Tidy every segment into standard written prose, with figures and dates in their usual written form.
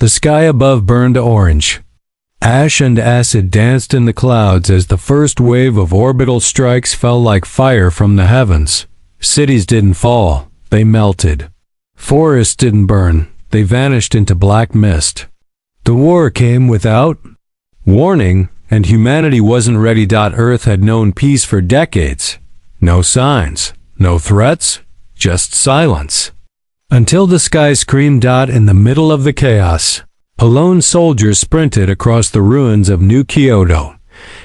The sky above burned orange. Ash and acid danced in the clouds as the first wave of orbital strikes fell like fire from the heavens. Cities didn't fall, they melted. Forests didn't burn, they vanished into black mist. The war came without warning, and humanity wasn't ready. Earth had known peace for decades. No signs, no threats, just silence. Until the sky screamed out in the middle of the chaos. A lone soldier sprinted across the ruins of New Kyoto.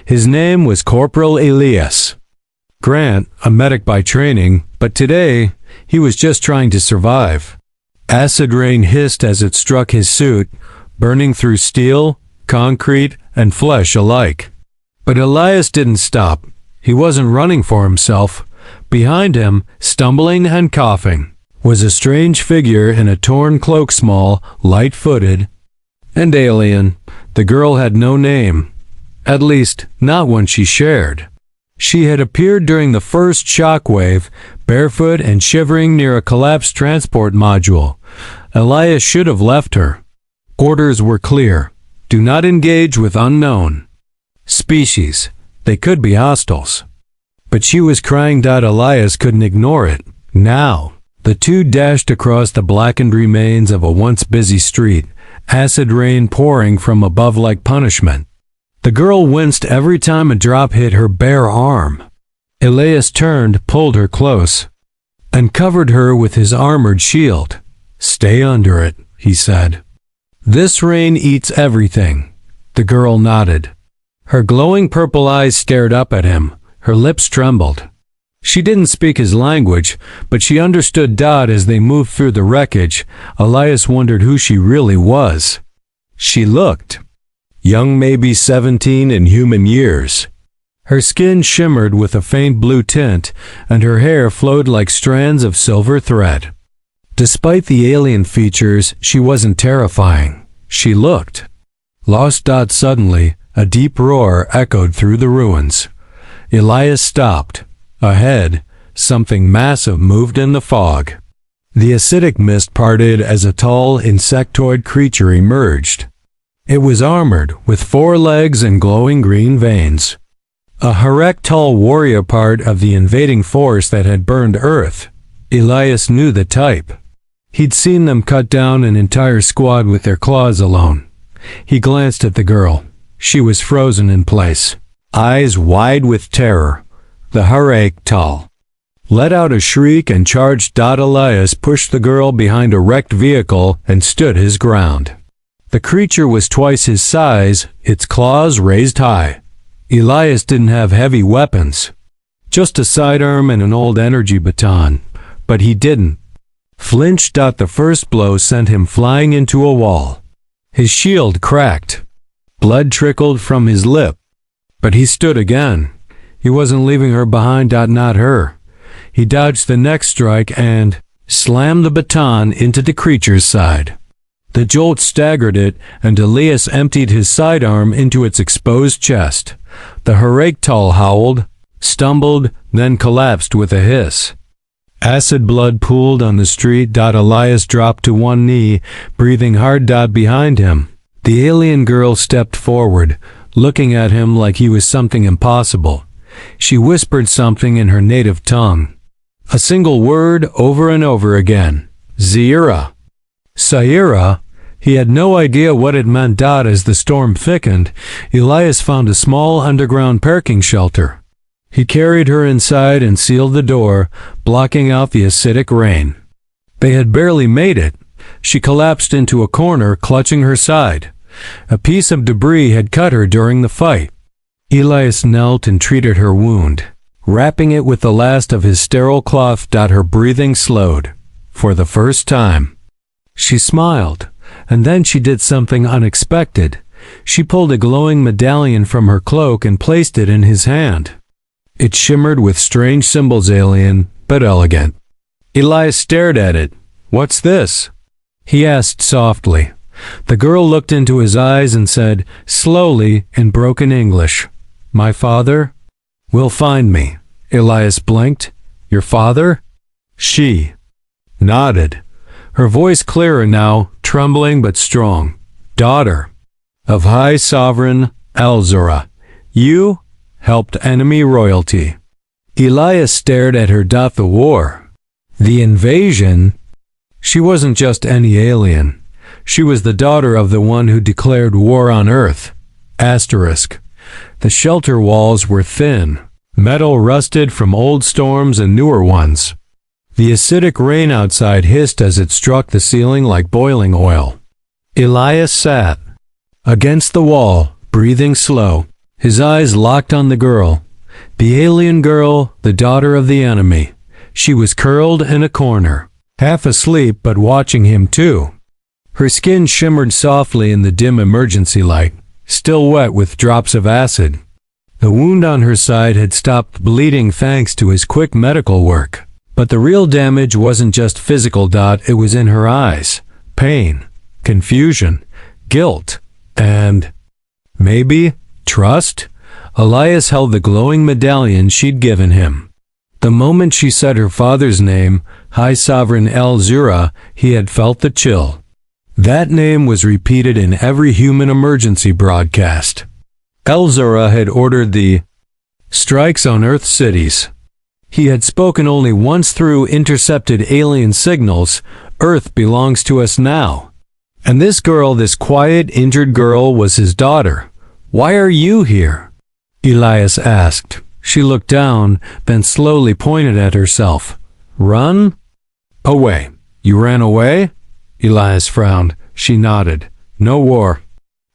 His name was Corporal Elias Grant, a medic by training, but today he was just trying to survive. Acid rain hissed as it struck his suit, burning through steel, concrete, and flesh alike. But Elias didn't stop. He wasn't running for himself. Behind him, stumbling and coughing, was a strange figure in a torn cloak, small, light-footed, and alien. The girl had no name. At least, not one she shared. She had appeared during the first shockwave, barefoot and shivering near a collapsed transport module. Elias should have left her. Orders were clear. Do not engage with unknown species. They could be hostiles. But she was crying. Elias couldn't ignore it. Now, the two dashed across the blackened remains of a once busy street, acid rain pouring from above like punishment. The girl winced every time a drop hit her bare arm. Elias turned, pulled her close, and covered her with his armored shield. "Stay under it," he said. "This rain eats everything." The girl nodded. Her glowing purple eyes stared up at him. Her lips trembled. She didn't speak his language, but she understood. As they moved through the wreckage, Elias wondered who she really was. She looked young, maybe 17 in human years. Her skin shimmered with a faint blue tint, and her hair flowed like strands of silver thread. Despite the alien features, she wasn't terrifying. She looked lost. Suddenly, a deep roar echoed through the ruins. Elias stopped. Ahead, something massive moved in the fog. The acidic mist parted as a tall, insectoid creature emerged. It was armored, with 4 legs and glowing green veins. A tall warrior, part of the invading force that had burned Earth. Elias knew the type. He'd seen them cut down an entire squad with their claws alone. He glanced at the girl. She was frozen in place, eyes wide with terror. The tall let out a shriek and charged. Elias pushed the girl behind a wrecked vehicle and stood his ground. The creature was twice his size, its claws raised high. Elias didn't have heavy weapons, just a sidearm and an old energy baton, but he didn't flinch. The first blow sent him flying into a wall. His shield cracked. Blood trickled from his lip, but he stood again. He wasn't leaving her behind. Not her. He dodged the next strike and slammed the baton into the creature's side. The jolt staggered it, and Elias emptied his sidearm into its exposed chest. The tall howled, stumbled, then collapsed with a hiss. Acid blood pooled on the street. Elias dropped to one knee, breathing hard. Behind him, the alien girl stepped forward, looking at him like he was something impossible. She whispered something in her native tongue. A single word over and over again. Zaira. Saira. He had no idea what it meant. As the storm thickened, Elias found a small underground parking shelter. He carried her inside and sealed the door, blocking out the acidic rain. They had barely made it. She collapsed into a corner, clutching her side. A piece of debris had cut her during the fight. Elias knelt and treated her wound, wrapping it with the last of his sterile cloth. Her breathing slowed. For the first time, she smiled, and then she did something unexpected. She pulled a glowing medallion from her cloak and placed it in his hand. It shimmered with strange symbols, alien but elegant. Elias stared at it. "What's this?" he asked softly. The girl looked into his eyes and said, slowly, in broken English, "My father will find me." Elias blinked. "Your father?" She nodded, her voice clearer now, trembling but strong. daughter of High Sovereign Elzura. You helped enemy royalty. Elias stared at her. The war. The invasion. She wasn't just any alien. She was the daughter of the one who declared war on Earth. Asterisk. The shelter walls were thin, metal rusted from old storms and newer ones. The acidic rain outside hissed as it struck the ceiling like boiling oil. Elias sat against the wall, breathing slow, his eyes locked on the girl. The alien girl, the daughter of the enemy. She was curled in a corner, half asleep but watching him too. Her skin shimmered softly in the dim emergency light, still wet with drops of acid. The wound on her side had stopped bleeding thanks to his quick medical work. But the real damage wasn't just physical. It was in her eyes. Pain, confusion, guilt, and maybe trust. Elias held the glowing medallion she'd given him. The moment she said her father's name, High Sovereign Elzura, he had felt the chill. That name was repeated in every human emergency broadcast. Elzura had ordered the strikes on Earth cities. He had spoken only once through intercepted alien signals. Earth belongs to us now. And this girl, this quiet, injured girl, was his daughter. Why are you here? Elias asked. She looked down, then slowly pointed at herself. Run? Away. You ran away? Elias frowned. She nodded. No war.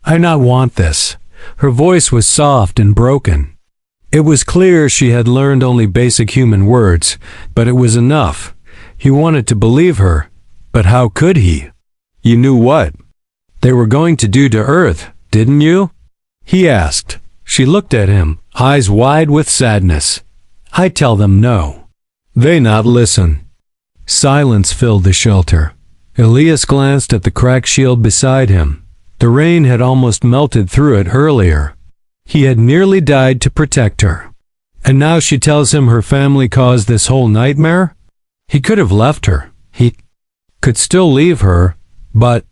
I not want this. Her voice was soft and broken. It was clear she had learned only basic human words, but it was enough. He wanted to believe her, but how could he? You knew what they were going to do to Earth, didn't you? He asked. She looked at him, eyes wide with sadness. I tell them no. They not listen. Silence filled the shelter. Elias glanced at the cracked shield beside him. The rain had almost melted through it earlier. He had nearly died to protect her. And now she tells him her family caused this whole nightmare? He could have left her. He could still leave her, but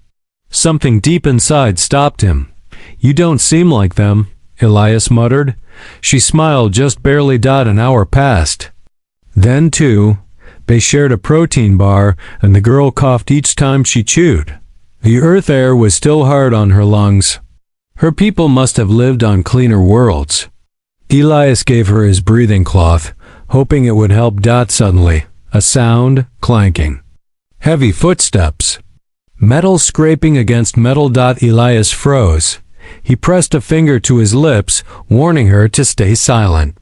something deep inside stopped him. You don't seem like them, Elias muttered. She smiled just barely. An hour passed. Then, too, they shared a protein bar, and the girl coughed each time she chewed. The Earth air was still hard on her lungs. Her people must have lived on cleaner worlds. Elias gave her his breathing cloth, hoping it would help. Suddenly, a sound, clanking. Heavy footsteps. Metal scraping against metal. Elias froze. He pressed a finger to his lips, warning her to stay silent.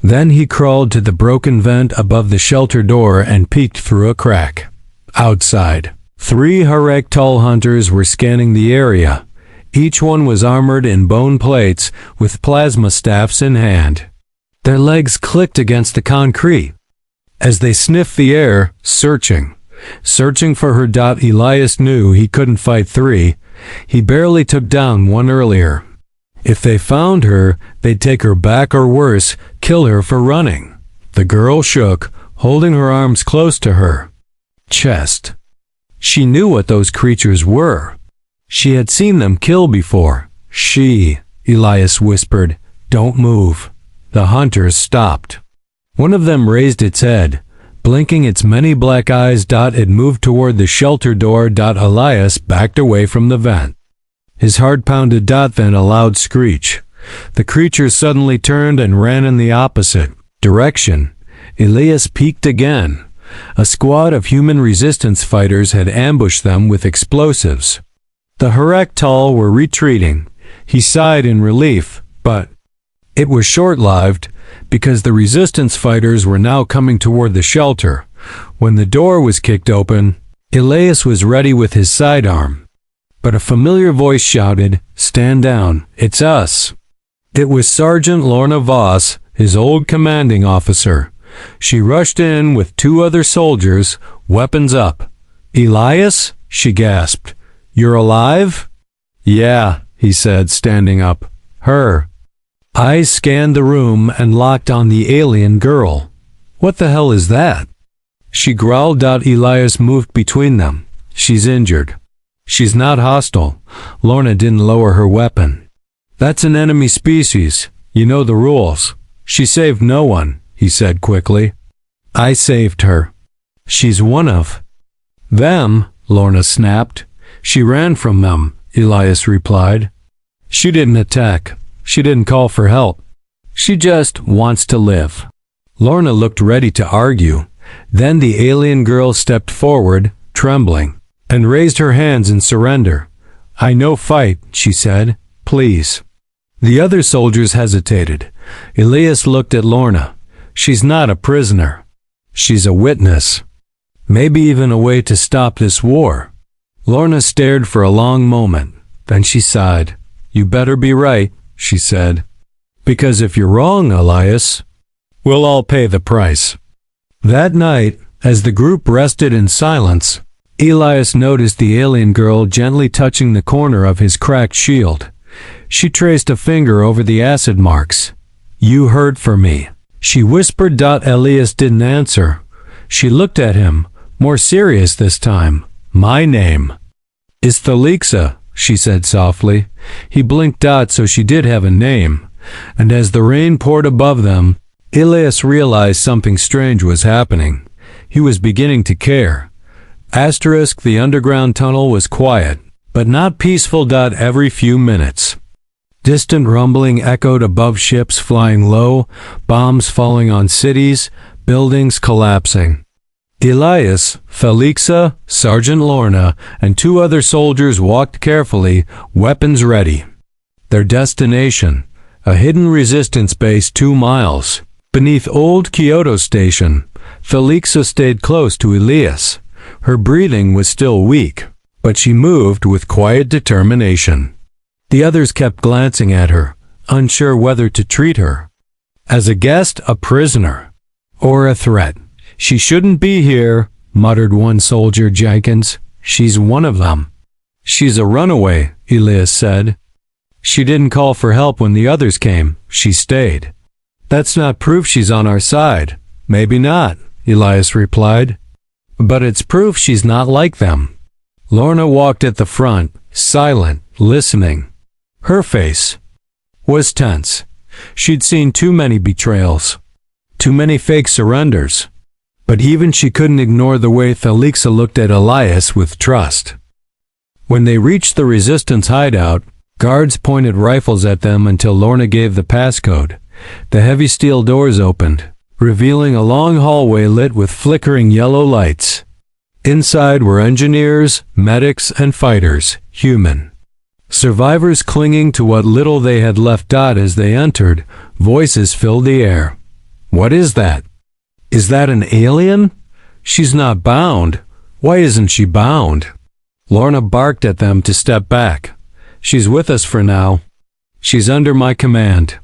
Then he crawled to the broken vent above the shelter door and peeked through a crack. Outside, 3 Harektal hunters were scanning the area. Each one was armored in bone plates, with plasma staffs in hand. Their legs clicked against the concrete as they sniffed the air, searching for her. Elias knew he couldn't fight 3. He barely took down 1 earlier. If they found her, they'd take her back or worse, kill her for running. The girl shook, holding her arms close to her chest. She knew what those creatures were. She had seen them kill before. Elias whispered, don't move. The hunters stopped. One of them raised its head, blinking its many black eyes. It moved toward the shelter door. Elias backed away from the vent. His heart pounded. Then a loud screech. The creature suddenly turned and ran in the opposite direction. Elias peeked again. A squad of human resistance fighters had ambushed them with explosives. The Harektal were retreating. He sighed in relief, but it was short-lived, because the resistance fighters were now coming toward the shelter. When the door was kicked open, Elias was ready with his sidearm. But a familiar voice shouted, stand down, it's us. It was Sergeant Lorna Voss, his old commanding officer. She rushed in with 2 other soldiers, weapons up. Elias? She gasped. You're alive? Yeah, he said, standing up. Her. Eyes scanned the room and locked on the alien girl. What the hell is that? She growled. Elias moved between them. She's injured. She's not hostile. Lorna didn't lower her weapon. That's an enemy species. You know the rules. She saved no one, he said quickly. I saved her. She's one of them, Lorna snapped. She ran from them, Elias replied. She didn't attack. She didn't call for help. She just wants to live. Lorna looked ready to argue. Then the alien girl stepped forward, trembling, and raised her hands in surrender. I no fight, she said. Please. The other soldiers hesitated. Elias looked at Lorna. She's not a prisoner. She's a witness. Maybe even a way to stop this war. Lorna stared for a long moment. Then she sighed. You better be right, she said. Because if you're wrong, Elias, we'll all pay the price. That night, as the group rested in silence, Elias noticed the alien girl gently touching the corner of his cracked shield. She traced a finger over the acid marks. You heard for me, she whispered. Elias didn't answer. She looked at him, more serious this time. My name is Thalixa, she said softly. He blinked. So she did have a name. And as the rain poured above them, Elias realized something strange was happening. He was beginning to care. The underground tunnel was quiet, but not peaceful. Every few minutes, distant rumbling echoed above, ships flying low, bombs falling on cities, buildings collapsing. Elias, Thalixa, Sergeant Lorna, and two other soldiers walked carefully, weapons ready. Their destination, a hidden resistance base 2 miles beneath Old Kyoto Station. Thalixa stayed close to Elias. Her breathing was still weak, but she moved with quiet determination. The others kept glancing at her, unsure whether to treat her as a guest, a prisoner, or a threat. She shouldn't be here, muttered one soldier, Jenkins. She's one of them. She's a runaway, Elias said. She didn't call for help when the others came. She stayed. That's not proof she's on our side. Maybe not, Elias replied. But it's proof she's not like them. Lorna walked at the front, silent, listening. Her face was tense. She'd seen too many betrayals, too many fake surrenders. But even she couldn't ignore the way Thalixa looked at Elias with trust. When they reached the resistance hideout, guards pointed rifles at them until Lorna gave the passcode. The heavy steel doors opened, revealing a long hallway lit with flickering yellow lights. Inside were engineers, medics, and fighters, human. Survivors clinging to what little they had left. As they entered, voices filled the air. What is that? Is that an alien? She's not bound. Why isn't she bound? Lorna barked at them to step back. She's with us for now. She's under my command.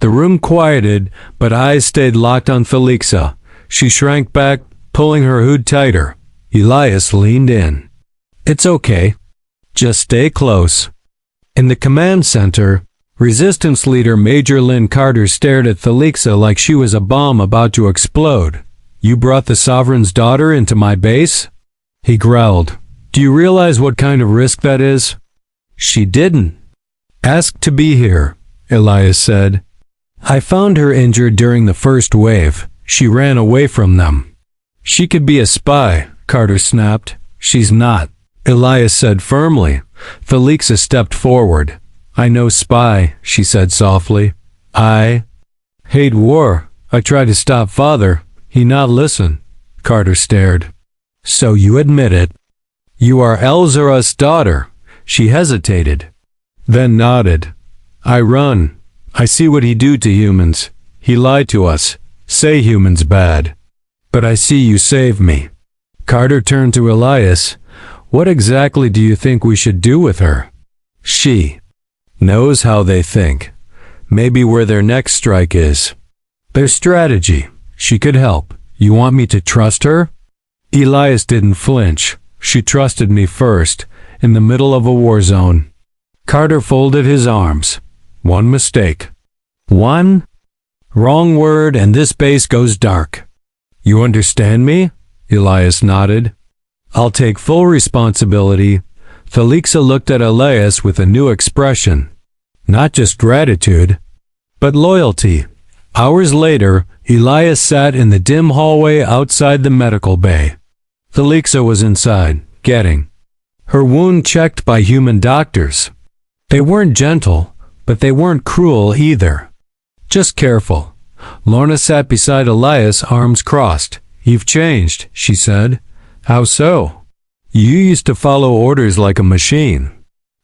The room quieted, but eyes stayed locked on Thalixa. She shrank back, pulling her hood tighter. Elias leaned in. It's okay. Just stay close. In the command center, Resistance leader Major Lynn Carter stared at Thalixa like she was a bomb about to explode. You brought the Sovereign's daughter into my base? He growled. Do you realize what kind of risk that is? She didn't ask to be here, Elias said. I found her injured during the first wave. She ran away from them. She could be a spy, Carter snapped. She's not, Elias said firmly. Thalixa stepped forward. I know spy, she said softly. I hate war. I tried to stop father. He not listen. Carter stared. So you admit it. You are Elzara's daughter. She hesitated, then nodded. I run. I see what he do to humans. He lied to us. Say humans bad. But I see you save me. Carter turned to Elias. What exactly do you think we should do with her? She knows how they think. Maybe where their next strike is. Their strategy. She could help. You want me to trust her? Elias didn't flinch. She trusted me first, in the middle of a war zone. Carter folded his arms. One mistake. One wrong word and this base goes dark. You understand me? Elias nodded. I'll take full responsibility. Thalixa looked at Elias with a new expression. Not just gratitude, but loyalty. Hours later, Elias sat in the dim hallway outside the medical bay. Thalixa was inside, getting her wound checked by human doctors. They weren't gentle, but they weren't cruel either. Just careful. Lorna sat beside Elias, arms crossed. You've changed, she said. How so? You used to follow orders like a machine.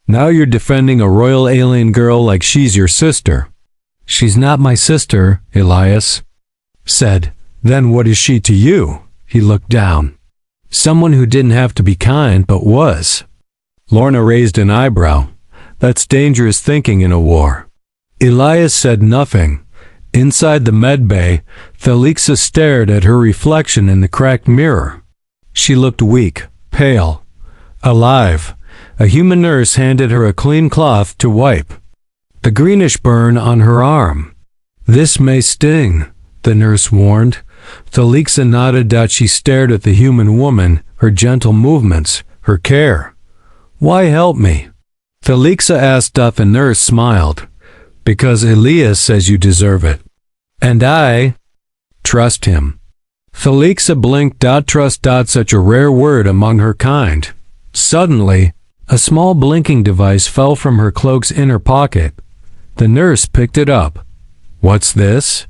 Now you're defending a royal alien girl like she's your sister. She's not my sister, Elias said. Then what is she to you? He looked down. Someone who didn't have to be kind, but was. Lorna raised an eyebrow. That's dangerous thinking in a war. Elias said nothing. Inside the med bay, Thalixa stared at her reflection in the cracked mirror. She looked weak, pale, alive. A human nurse handed her a clean cloth to wipe the greenish burn on her arm. This may sting, the nurse warned. Thalixa nodded. She stared at the human woman, her gentle movements, her care. Why help me? Thalixa asked. The nurse smiled. Because Elias says you deserve it. And I trust him. Thalixa blinked. Trust. Such a rare word among her kind. Suddenly, a small blinking device fell from her cloak's inner pocket. The nurse picked it up. What's this?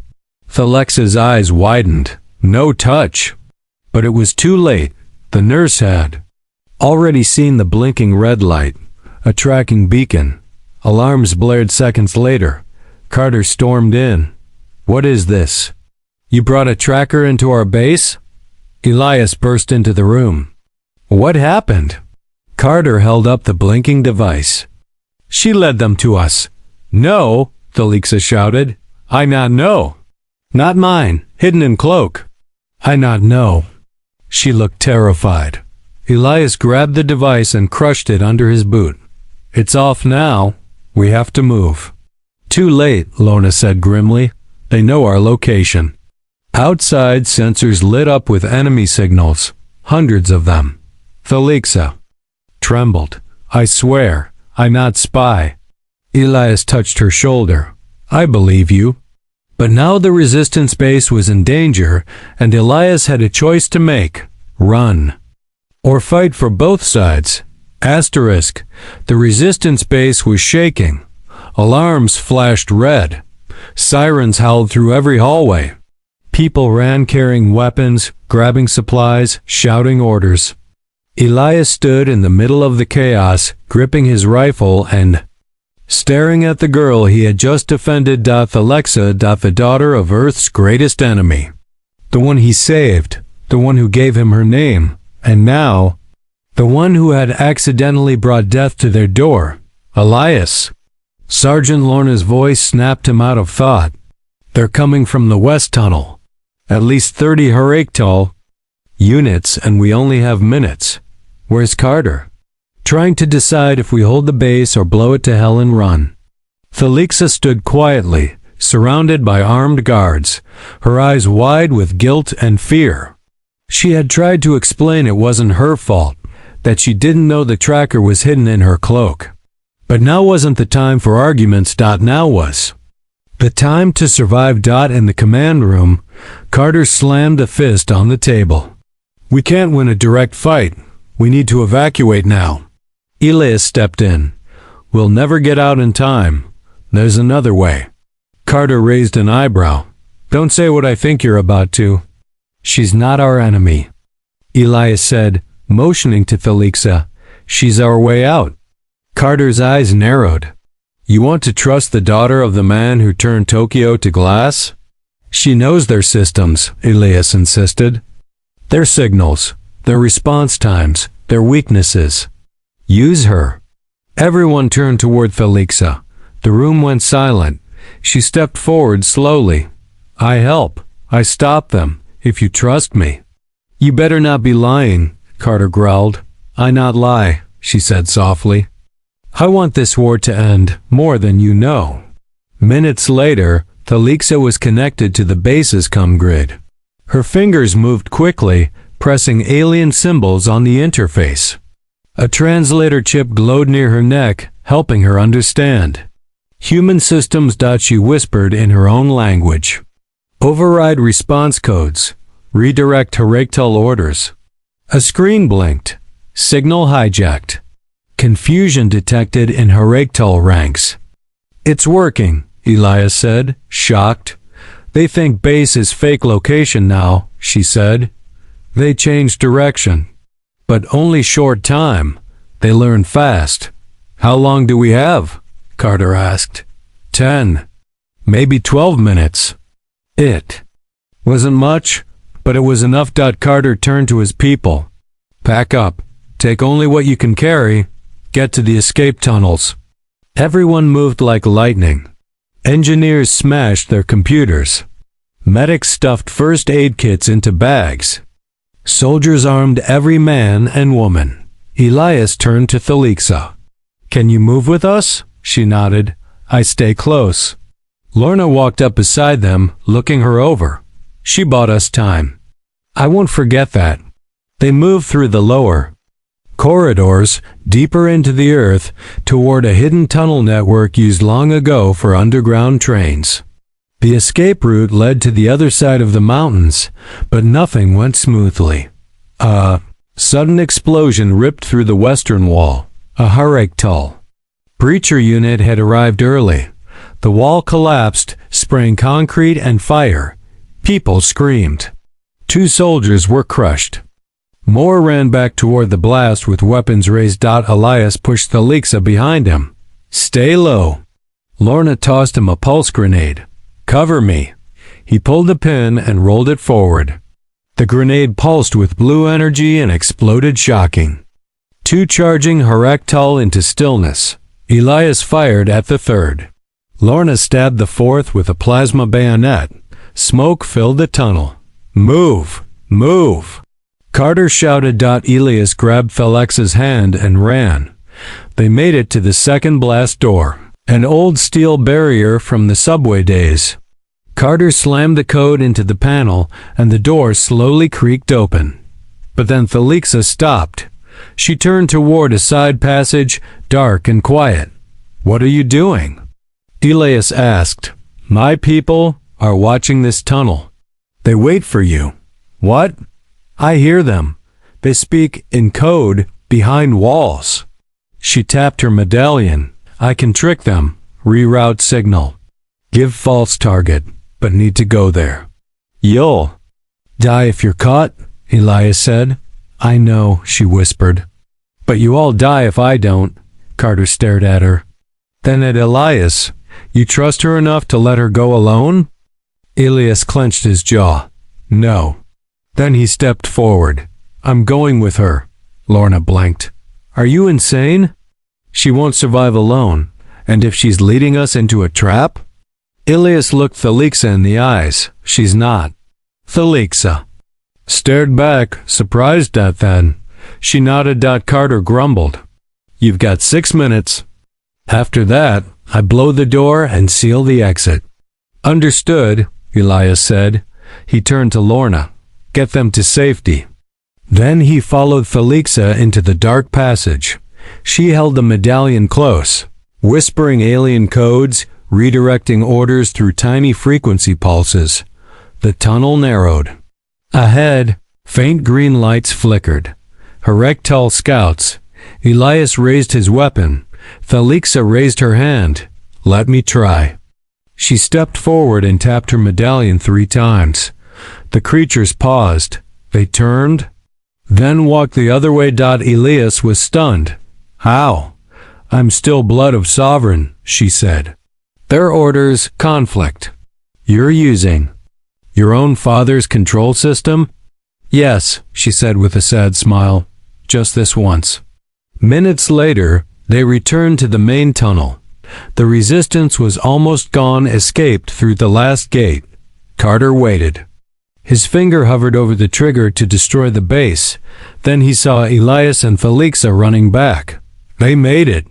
Thalixa's eyes widened. No touch. But it was too late. The nurse had already seen the blinking red light. A tracking beacon. Alarms blared seconds later. Carter stormed in. What is this? You brought a tracker into our base? Elias burst into the room. What happened? Carter held up the blinking device. She led them to us. No, Thalixa shouted. I not know. Not mine, hidden in cloak. I not know. She looked terrified. Elias grabbed the device and crushed it under his boot. It's off now. We have to move. Too late, Lorna said grimly. They know our location. Outside, sensors lit up with enemy signals. Hundreds of them. Thalixa trembled. I swear, I not spy. Elias touched her shoulder. I believe you. But now the resistance base was in danger, and Elias had a choice to make. Run. Or fight for both sides. Asterisk. The resistance base was shaking. Alarms flashed red. Sirens howled through every hallway. People ran carrying weapons, grabbing supplies, shouting orders. Elias stood in the middle of the chaos, gripping his rifle and staring at the girl he had just defended. Thalixa, the daughter of Earth's greatest enemy. The one he saved, the one who gave him her name, and now, the one who had accidentally brought death to their door. Elias. Sergeant Lorna's voice snapped him out of thought. They're coming from the west tunnel. At least 30 Haraktal units, and we only have minutes. Where's Carter? Trying to decide if we hold the base or blow it to hell and run. Thalixa stood quietly, surrounded by armed guards, her eyes wide with guilt and fear. She had tried to explain it wasn't her fault, that she didn't know the tracker was hidden in her cloak. But now wasn't the time for arguments. Now was the time to survive. In the command room, Carter slammed a fist on the table. We can't win a direct fight. We need to evacuate now. Elias stepped in. We'll never get out in time. There's another way. Carter raised an eyebrow. Don't say what I think you're about to. She's not our enemy. Elias said, motioning to Thalixa. She's our way out. Carter's eyes narrowed. You want to trust the daughter of the man who turned Tokyo to glass? She knows their systems, Elias insisted. Their signals, their response times, their weaknesses. Use her. Everyone turned toward Thalixa. The room went silent. She stepped forward slowly. I help. I stop them, if you trust me. You better not be lying, Carter growled. I not lie, she said softly. I want this war to end, more than you know. Minutes later, Thalixa was connected to the base's comm grid. Her fingers moved quickly, pressing alien symbols on the interface. A translator chip glowed near her neck, helping her understand. Human systems. She whispered in her own language. Override response codes. Redirect Horektal orders. A screen blinked. Signal hijacked. Confusion detected in Horektal ranks. It's working, Elias said, shocked. They think base is fake location now, she said. They changed direction. But only short time. They learn fast. How long do we have? Carter asked. 10. Maybe 12 minutes. It wasn't much, but it was enough. Carter turned to his people. Pack up. Take only what you can carry. Get to the escape tunnels. Everyone moved like lightning. Engineers smashed their computers. Medics stuffed first aid kits into bags. Soldiers armed every man and woman. Elias turned to Thalixa. Can you move with us? She nodded. I stay close. Lorna walked up beside them, looking her over. She bought us time. I won't forget that. They moved through the lower corridors, deeper into the earth, toward a hidden tunnel network used long ago for underground trains. The escape route led to the other side of the mountains, but nothing went smoothly. A sudden explosion ripped through the western wall. A Horektal breacher unit had arrived early. The wall collapsed, spraying concrete and fire. People screamed. 2 soldiers were crushed. More ran back toward the blast with weapons raised. Elias pushed Thalixa behind him. Stay low. Lorna tossed him a pulse grenade. Cover me. He pulled the pin and rolled it forward. The grenade pulsed with blue energy and exploded, shocking. 2 charging Horektal into stillness. Elias fired at the 3rd. Lorna stabbed the 4th with a plasma bayonet. Smoke filled the tunnel. Move! Move! Carter shouted. Elias grabbed Thalixa's hand and ran. They made it to the second blast door, an old steel barrier from the subway days. Carter slammed the code into the panel, and the door slowly creaked open. But then Thalixa stopped. She turned toward a side passage, dark and quiet. What are you doing? Elias asked. My people are watching this tunnel. They wait for you. What? I hear them. They speak in code behind walls. She tapped her medallion. I can trick them. Reroute signal. Give false target, but need to go there. You'll die if you're caught, Elias said. I know, she whispered. But you all die if I don't. Carter stared at her. Then at Elias. You trust her enough to let her go alone? Elias clenched his jaw. No. Then he stepped forward. I'm going with her. Lorna blinked. Are you insane? She won't survive alone. And if she's leading us into a trap? Elias looked Thalixa in the eyes. She's not. Thalixa stared back, surprised at that. She nodded. Carter grumbled. You've got 6 minutes. After that, I blow the door and seal the exit. Understood, Elias said. He turned to Lorna. Get them to safety. Then he followed Thalixa into the dark passage. She held the medallion close, whispering alien codes, redirecting orders through tiny frequency pulses. The tunnel narrowed. Ahead, faint green lights flickered. Horektal scouts. Elias raised his weapon. Thalixa raised her hand. Let me try. She stepped forward and tapped her medallion 3 times. The creatures paused. They turned, then walked the other way. Elias was stunned. How? I'm still blood of sovereign, she said. Their orders, conflict. You're using your own father's control system? Yes, she said with a sad smile. Just this once. Minutes later, they returned to the main tunnel. The resistance was almost gone, escaped through the last gate. Carter waited. His finger hovered over the trigger to destroy the base. Then he saw Elias and Thalixa running back. They made it.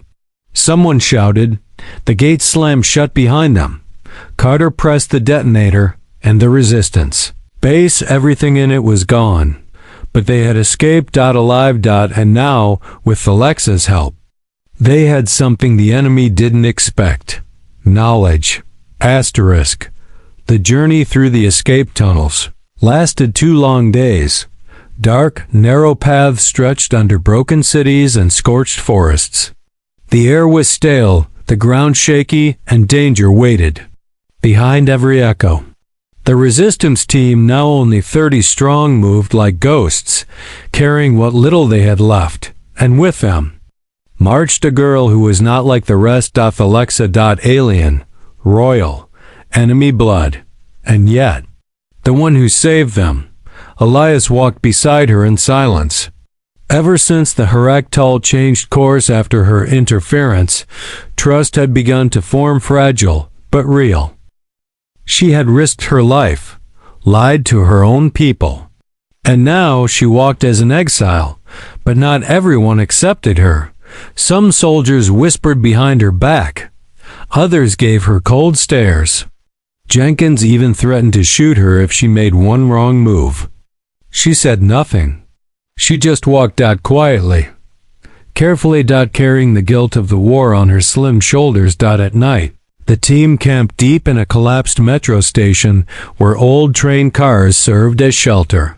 Someone shouted. The gate slammed shut behind them. Carter pressed the detonator, and the resistance. Base, everything in it was gone. but they had escaped alive. And now, with Alexa's help, they had something the enemy didn't expect. Knowledge. Asterisk. The journey through the escape tunnels lasted 2 long days. Dark, narrow paths stretched under broken cities and scorched forests. The air was stale, the ground shaky, and danger waited behind every echo. The resistance team, now only 30 strong, moved like ghosts, carrying what little they had left, and with them marched a girl who was not like the rest. Alexa. Alien, royal, enemy blood, and yet the one who saved them. Elias walked beside her in silence. Ever since the Heractal changed course after her interference, trust had begun to form, fragile but real. She had risked her life, lied to her own people, and now she walked as an exile, but not everyone accepted her. Some soldiers whispered behind her back. Others gave her cold stares. Jenkins even threatened to shoot her if she made one wrong move. She said nothing. She just walked out quietly, carefully. Carrying the guilt of the war on her slim shoulders. At night, the team camped deep in a collapsed metro station where old train cars served as shelter.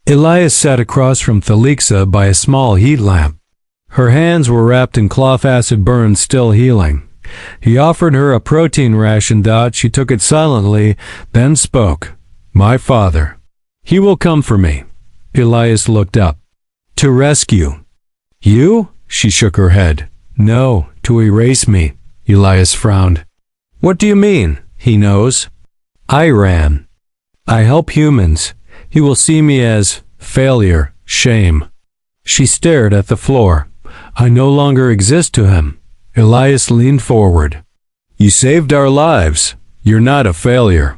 Elias sat across from Thalixa by a small heat lamp. Her hands were wrapped in cloth, acid burns still healing. He offered her a protein ration. She took it silently, then spoke. "My father. He will come for me." Elias looked up. "To rescue." "You?" She shook her head. "No, to erase me." Elias frowned. "What do you mean?" "He knows. I ran. I help humans. He will see me as failure, shame." She stared at the floor. "I no longer exist to him." Elias leaned forward. "You saved our lives. You're not a failure."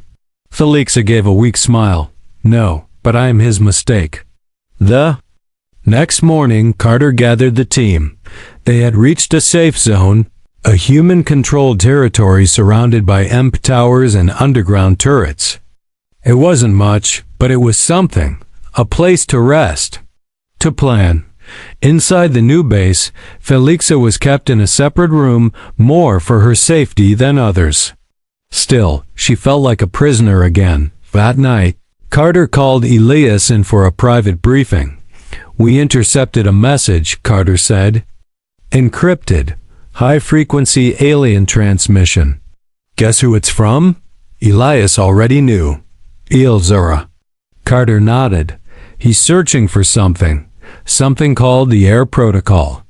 Thalixa gave a weak smile. "No, but I am his mistake." The next morning, Carter gathered the team. They had reached a safe zone, a human-controlled territory surrounded by EMP towers and underground turrets. It wasn't much, but it was something. A place to rest, to plan. Inside the new base, Thalixa was kept in a separate room, more for her safety than others. Still, she felt like a prisoner again. That night, Carter called Elias in for a private briefing. "We intercepted a message," Carter said. "Encrypted, high-frequency alien transmission." "Guess who it's from?" Elias already knew. "Elzura." Carter nodded. "He's searching for something. Something called the Air Protocol.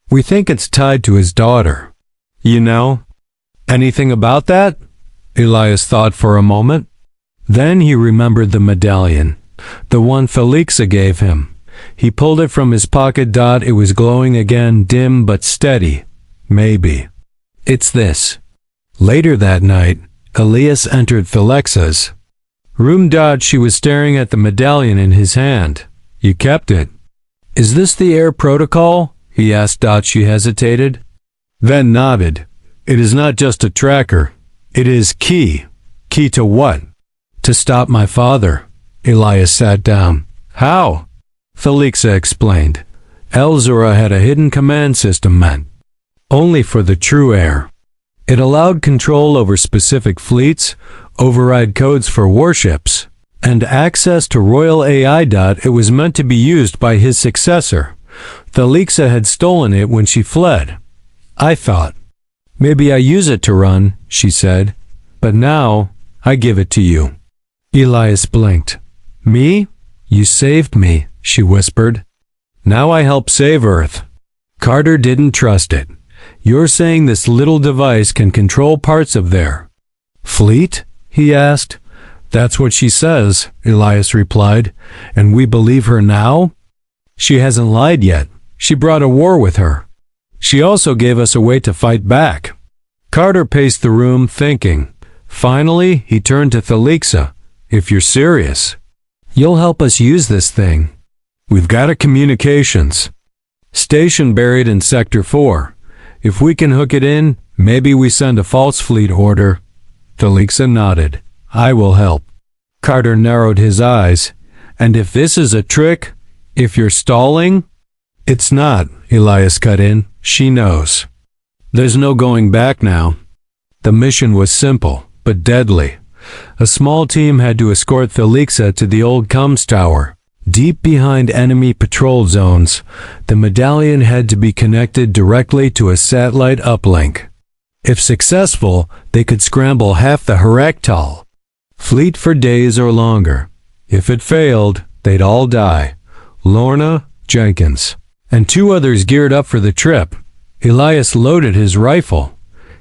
We think it's tied to his daughter." "You know anything about that?" Elias thought for a moment. Then he remembered the medallion, the one Thalixa gave him. He pulled it from his pocket. It was glowing again, dim but steady. Maybe it's this. Later that night, Elias entered Thalixa's room. She was staring at the medallion in his hand. "You kept it. Is this the Air Protocol?" he asked. She hesitated, then nodded. "It is not just a tracker. It is key. Key to what?" "To stop my father." Elias sat down. "How?" Thalixa explained. Elzura had a hidden command system meant only for the true heir. It allowed control over specific fleets, override codes for warships, and access to royal AI. It was meant to be used by his successor. Thalixa had stolen it when she fled. "I thought maybe I use it to run," she said. "But now I give it to you." Elias blinked. "Me? You saved me," she whispered. "Now I help save Earth." Carter didn't trust it. "You're saying this little device can control parts of their fleet?" he asked. "That's what she says," Elias replied. "And we believe her now?" "She hasn't lied yet. She brought a war with her. She also gave us a way to fight back." Carter paced the room, thinking. Finally, he turned to Thalixa. "If you're serious, you'll help us use this thing. We've got a communications station buried in Sector 4. If we can hook it in, maybe we send a false fleet order." Thalixa nodded. "I will help." Carter narrowed his eyes. "And if this is a trick?" If you're stalling? It's not, Elias cut in. She knows. There's no going back now. The mission was simple, but deadly. A small team had to escort Thalixa to the old comms tower. Deep behind enemy patrol zones, the medallion had to be connected directly to a satellite uplink. If successful, they could scramble half the Heraktal fleet for days or longer. If it failed, they'd all die. Lorna, Jenkins, and 2 others geared up for the trip. Elias loaded his rifle.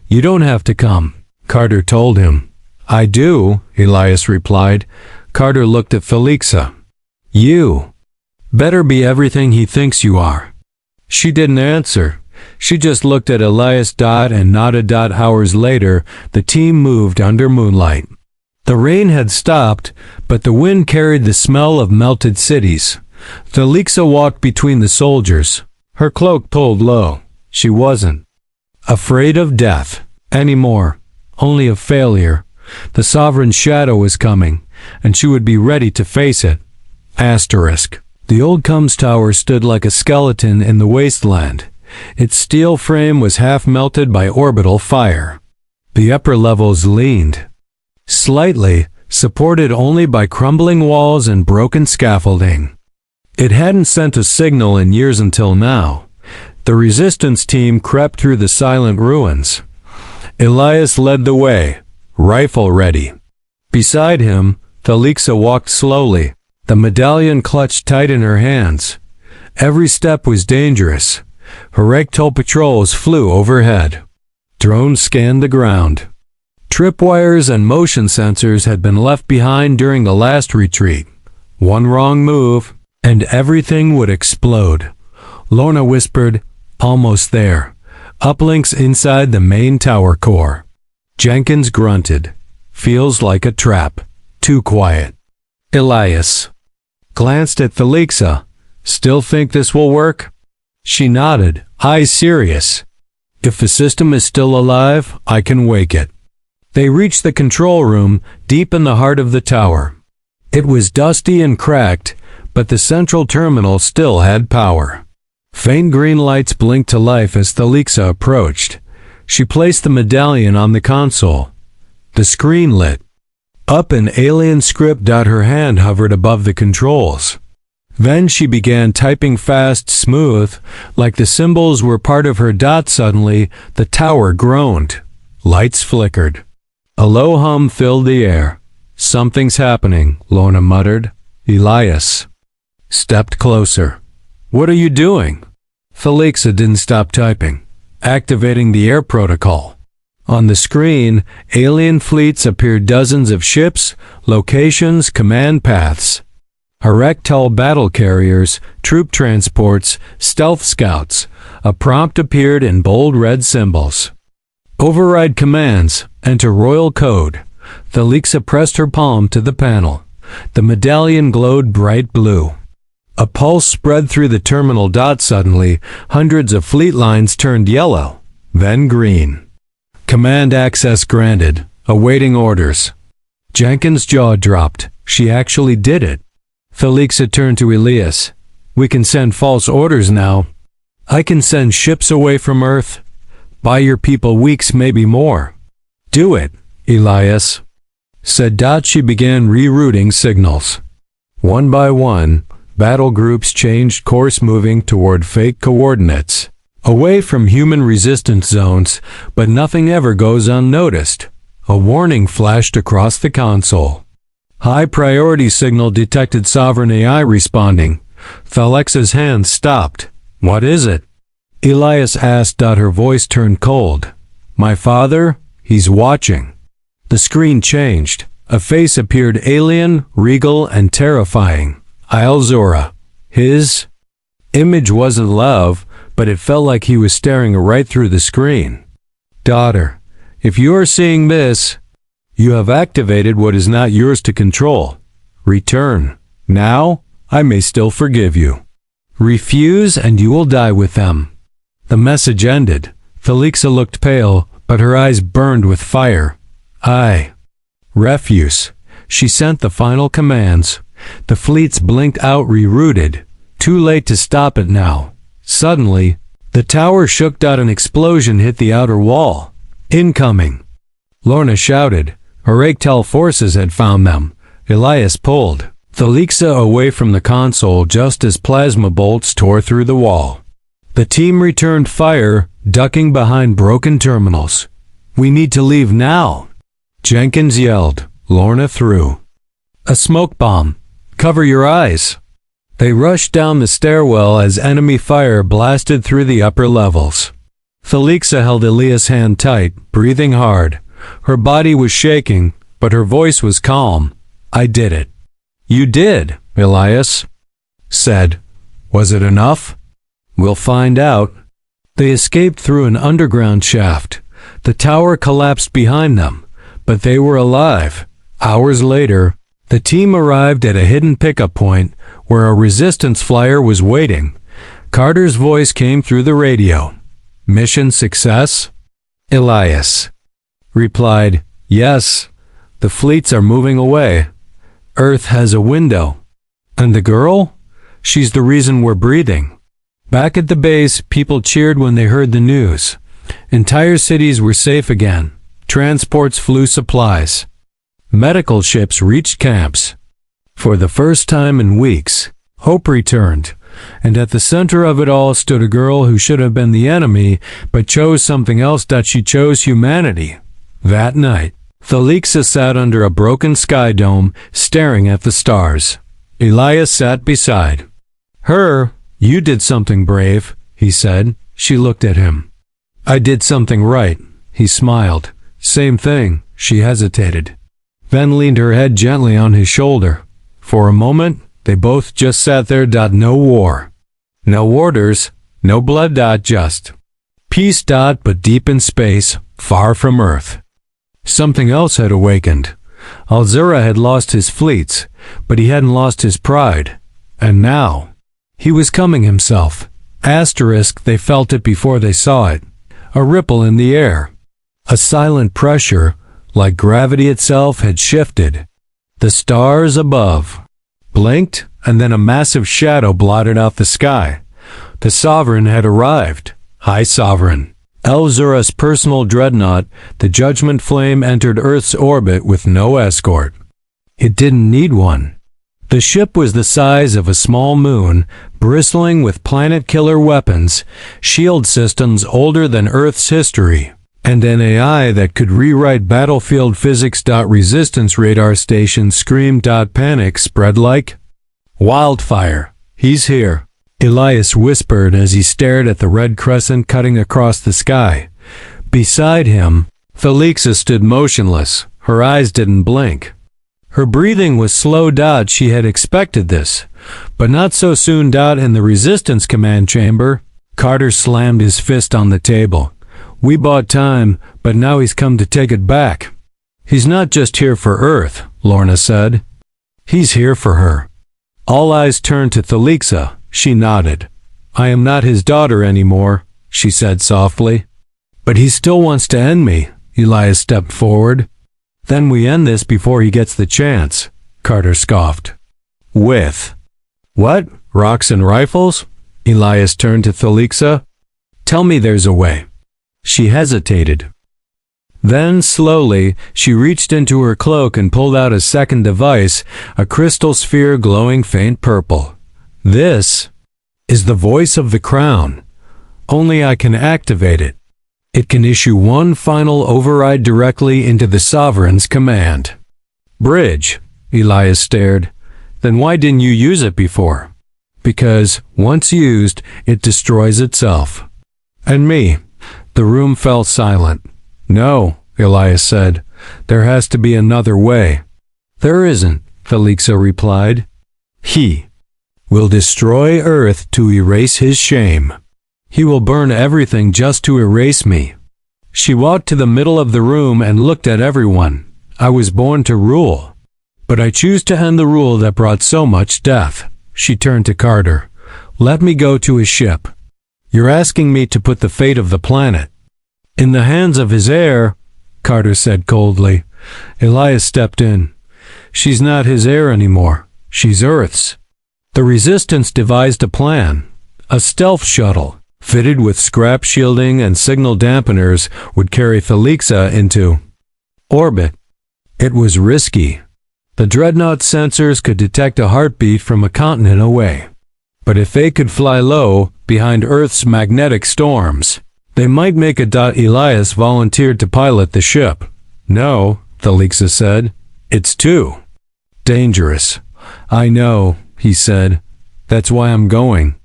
You don't have to come, Carter told him. I do, Elias replied. Carter looked at Thalixa. You better be everything he thinks you are. She didn't answer. She just looked at Elias and nodded. Hours later, the team moved under moonlight. The rain had stopped, but the wind carried the smell of melted cities. Thalixa walked between the soldiers, her cloak pulled low. She wasn't afraid of death anymore, only of failure. The Sovereign's shadow was coming, and she would be ready to face it. Asterisk. The old comms tower stood like a skeleton in the wasteland. Its steel frame was half melted by orbital fire. The upper levels leaned slightly, supported only by crumbling walls and broken scaffolding. It hadn't sent a signal in years until now. The resistance team crept through the silent ruins. Elias led the way, rifle ready. Beside him, Thalixa walked slowly. The medallion clutched tight in her hands. Every step was dangerous. Heraktal patrols flew overhead. Drones scanned the ground. Tripwires and motion sensors had been left behind during the last retreat. One wrong move, and everything would explode. Lorna whispered, almost there. Uplinks inside the main tower core. Jenkins grunted. Feels like a trap. Too quiet. Elias glanced at Thalixa. Still think this will work? She nodded, eyes serious. If the system is still alive, I can wake it. They reached the control room, deep in the heart of the tower. It was dusty and cracked, but the central terminal still had power. Faint green lights blinked to life as Thalixa approached. She placed the medallion on the console. The screen lit up in alien script. Her hand hovered above the controls. Then she began typing fast, smooth, like the symbols were part of her. Suddenly, the tower groaned. Lights flickered. A low hum filled the air. Something's happening, Lorna muttered. Elias stepped closer. What are you doing? Thalixa didn't stop typing. Activating the air protocol. On the screen, alien fleets appeared, dozens of ships, locations, command paths. Heraktal battle carriers, troop transports, stealth scouts. A prompt appeared in bold red symbols. Override commands, enter royal code. Thalixa pressed her palm to the panel. The medallion glowed bright blue. A pulse spread through the terminal. Suddenly, hundreds of fleet lines turned yellow, then green. Command access granted. Awaiting orders. Jenkins' jaw dropped. She actually did it. Thalixa turned to Elias. We can send false orders now. I can send ships away from Earth. Buy your people weeks, maybe more. Do it, Elias said. She began rerouting signals. One by one, battle groups changed course, moving toward fake coordinates. Away from human resistance zones, but nothing ever goes unnoticed. A warning flashed across the console. High priority signal detected. Sovereign AI responding. Thalixa's hand stopped. What is it? Elias asked. Her voice turned cold. My father? He's watching. The screen changed. A face appeared, alien, regal, and terrifying. Zora. His image wasn't love, but it felt like he was staring right through the screen. Daughter, if you are seeing this, you have activated what is not yours to control. Return. Now, I may still forgive you. Refuse and you will die with them. The message ended. Thalixa looked pale, but her eyes burned with fire. Refuse. She sent the final commands. The fleets blinked out, rerouted. too late to stop it now. Suddenly, the tower shook. An explosion hit the outer wall. Incoming! Lorna shouted. Erectel forces had found them. Elias pulled Thalixa away from the console just as plasma bolts tore through the wall. The team returned fire, ducking behind broken terminals. "We need to leave now!" Jenkins yelled. Lorna threw a smoke bomb. "Cover your eyes!" They rushed down the stairwell as enemy fire blasted through the upper levels. Thalixa held Elias' hand tight, breathing hard. Her body was shaking, but her voice was calm. "I did it." "You did," Elias said. "Was it enough?" "We'll find out." They escaped through an underground shaft. The tower collapsed behind them, but they were alive. Hours later, the team arrived at a hidden pickup point where a resistance flyer was waiting. Carter's voice came through the radio. "Mission success?" Elias replied, "Yes. The fleets are moving away. Earth has a window." "And the girl? She's the reason we're breathing." Back at the base, people cheered when they heard the news. Entire cities were safe again. Transports flew supplies. Medical ships reached camps. For the first time in weeks, hope returned, and at the center of it all stood a girl who should have been the enemy, but chose something else. She chose humanity. That night, Thalixa sat under a broken sky dome, staring at the stars. Elias sat beside her. "You did something brave," he said. She looked at him. "I did something right," he smiled. "Same thing." She hesitated, then leaned her head gently on his shoulder. For a moment, they both just sat there. No war. No orders. No blood. Just peace. But deep in space, far from Earth. Something else had awakened. Alzura had lost his fleets, but he hadn't lost his pride. And now, he was coming himself. They felt it before they saw it. A ripple in the air. A silent pressure, like gravity itself, had shifted. The stars above blinked, and then a massive shadow blotted out the sky. The Sovereign had arrived. High Sovereign Alzura's personal dreadnought, the Judgment Flame, entered Earth's orbit with no escort. It didn't need one. The ship was the size of a small moon, bristling with planet-killer weapons, shield systems older than Earth's history, and an AI that could rewrite battlefield physics. Resistance radar stations screamed. Panic spread like wildfire. "He's here," Elias whispered as he stared at the red crescent cutting across the sky. Beside him, Thalixa stood motionless. Her eyes didn't blink. Her breathing was slow. She had expected this, but not so soon. In the Resistance command chamber, Carter slammed his fist on the table. "We bought time, but now he's come to take it back." "He's not just here for Earth," Lorna said. "He's here for her." All eyes turned to Thalixa. She nodded. "I am not his daughter anymore," she said softly. "But he still wants to end me." Elias stepped forward. "Then we end this before he gets the chance," Carter scoffed. "With what? Rocks and rifles?" Elias turned to Thalixa. "Tell me there's a way." She hesitated. Then, slowly, she reached into her cloak and pulled out a second device, a crystal sphere glowing faint purple. "This is the voice of the crown. Only I can activate it. It can issue one final override directly into the Sovereign's command." "Bridge," Elias stared. "Then why didn't you use it before?" "Because, once used, it destroys itself." "And me?" The room fell silent. "No," Elias said. "There has to be another way." "There isn't," Thalixa replied. "He will destroy Earth to erase his shame. He will burn everything just to erase me." She walked to the middle of the room and looked at everyone. "I was born to rule, but I choose to end the rule that brought so much death." She turned to Carter. "Let me go to his ship." "You're asking me to put the fate of the planet in the hands of his heir," Carter said coldly. Elias stepped in. "She's not his heir anymore. She's Earth's." The Resistance devised a plan. A stealth shuttle, fitted with scrap shielding and signal dampeners, would carry Thalixa into orbit. It was risky. The dreadnought sensors could detect a heartbeat from a continent away. But if they could fly low, behind Earth's magnetic storms, they might make a. Elias volunteered to pilot the ship. No, Thalixa said. It's too dangerous. I know, he said. That's why I'm going.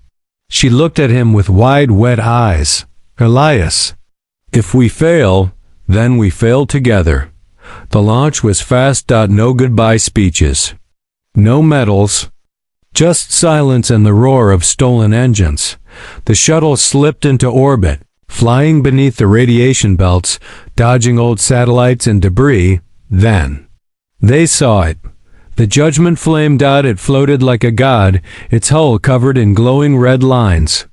She looked at him with wide, wet eyes. Elias, if we fail, then we fail together. The launch was fast. No goodbye speeches. No medals. Just silence and the roar of stolen engines. The shuttle slipped into orbit, flying beneath the radiation belts, dodging old satellites and debris. Then they saw it. The judgment flame. It floated like a god, its hull covered in glowing red lines.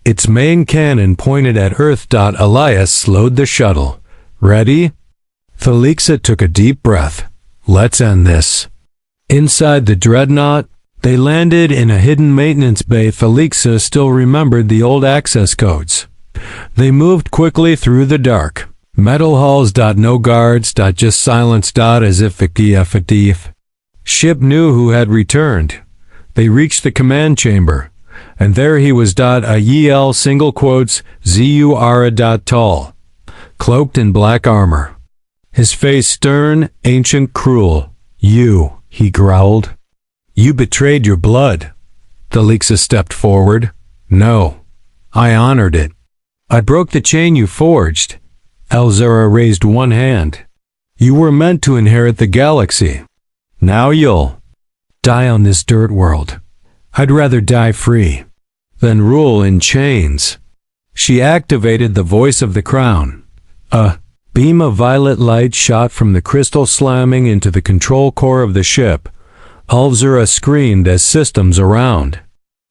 Its main cannon pointed at Earth. Elias slowed the shuttle. Ready? Thalixa took a deep breath. Let's end this. Inside the dreadnought, they landed in a hidden maintenance bay. Thalixa still remembered the old access codes. They moved quickly through the dark. Metal halls. No guards. Just silence. As if the ship knew who had returned. They reached the command chamber, and there he was. A Yel single quotes Zura. Tall, cloaked in black armor. His face stern, ancient, cruel. You, he growled. You betrayed your blood. Thalixa stepped forward. No, I honored it. I broke the chain you forged. Elzura raised one hand. You were meant to inherit the galaxy. Now you'll die on this dirt world. I'd rather die free than rule in chains. She activated the voice of the crown. A beam of violet light shot from the crystal, slamming into the control core of the ship. Elzura screamed as systems around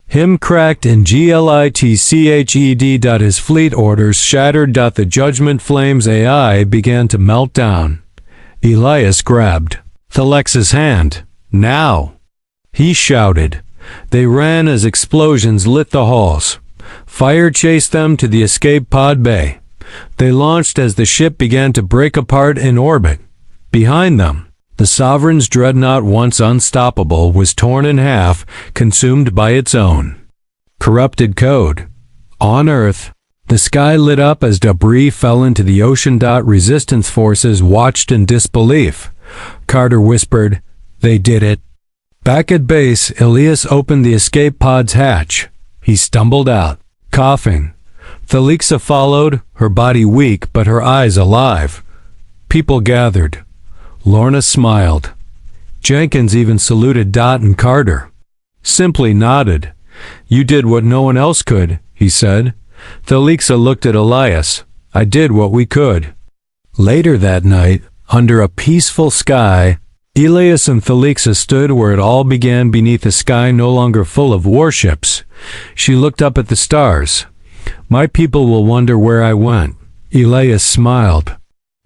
him cracked and glitched. His fleet orders shattered. The judgment flame's AI began to melt down. Elias grabbed Thalixa's hand. Now, he shouted. They ran as explosions lit the halls. Fire chased them to the escape pod bay. They launched as the ship began to break apart in orbit. Behind them, the Sovereign's dreadnought, once unstoppable, was torn in half, consumed by its own corrupted code. On Earth, the sky lit up as debris fell into the ocean. Resistance forces watched in disbelief. Carter whispered, "They did it." Back at base, Elias opened the escape pod's hatch. He stumbled out, coughing. Thalixa followed, her body weak but her eyes alive. People gathered. Lorna smiled. Jenkins even saluted. And Carter simply nodded. "You did what no one else could," he said. Thalixa looked at Elias. "I did what we could." Later that night, under a peaceful sky, Elias and Thalixa stood where it all began, beneath a sky no longer full of warships. She looked up at the stars. "My people will wonder where I went." Elias smiled.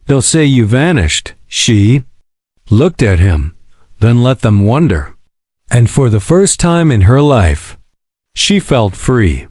"They'll say you vanished." She looked at him, then let them wonder. And for the first time in her life, she felt free.